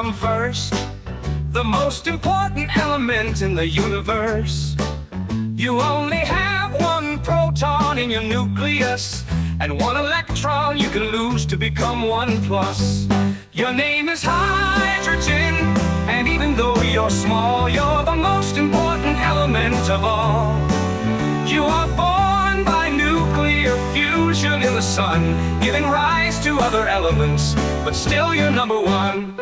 come first, the most important element in the universe. You only have one proton in your nucleus, and one electron you can lose to become one plus. Your name is hydrogen, and even though you're small, you're the most important element of all. You are born by nuclear fusion in the sun, giving rise to other elements, but still you're number one.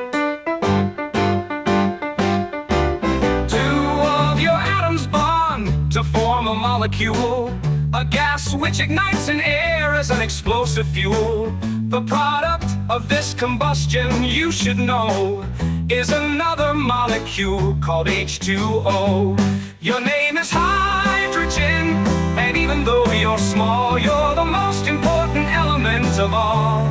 Two of your atoms bond to form a molecule, a gas which ignites in air as an explosive fuel. The product of this combustion, you should know, is another molecule called H2O. Your name is hydrogen, and even though you're small, you're the most important element of all.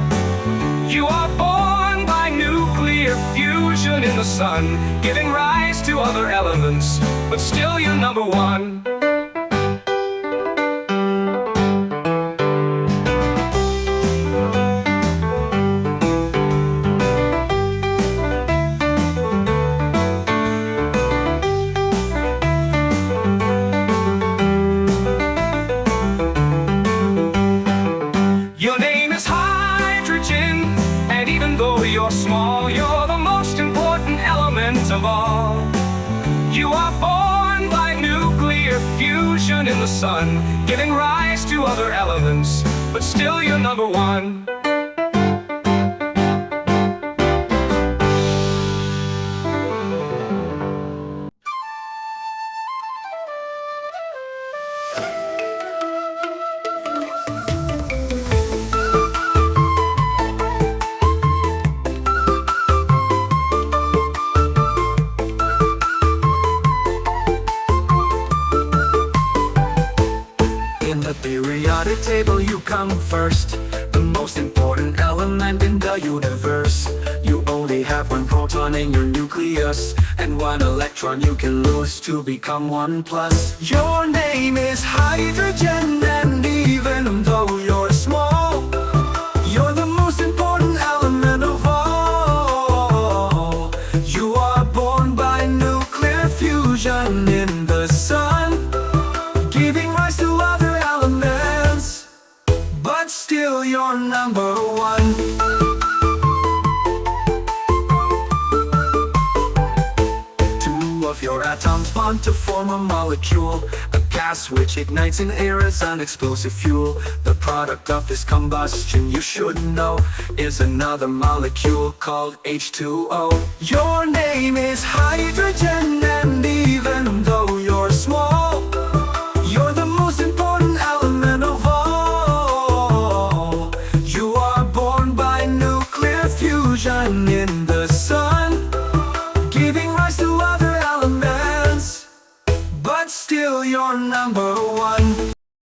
You are born by nuclear fusion in the sun, giving rise to other elements, but still you're number one. Your name is hydrogen, and even though you're small, you're the most important element of all. You are born by nuclear fusion in the sun, giving rise to other elements, but still you're number one. In the periodic table you come first, the most important element in the universe. You only have one proton in your nucleus, and one electron you can lose to become one plus. Your name is hydrogen, and even though you're small, you're the most important element of all. You are born by nuclear fusion in the sun, giving rise to other elements, but still you're number one. Two of your atoms bond to form a molecule, a gas which ignites in air as an explosive fuel. The product of this combustion, you should know, is another molecule called H2O. Your name is hydrogen, and even though you're small, you're the most important element of all. You are born by nuclear fusion in the sun, giving rise to other elements, but still you're number one.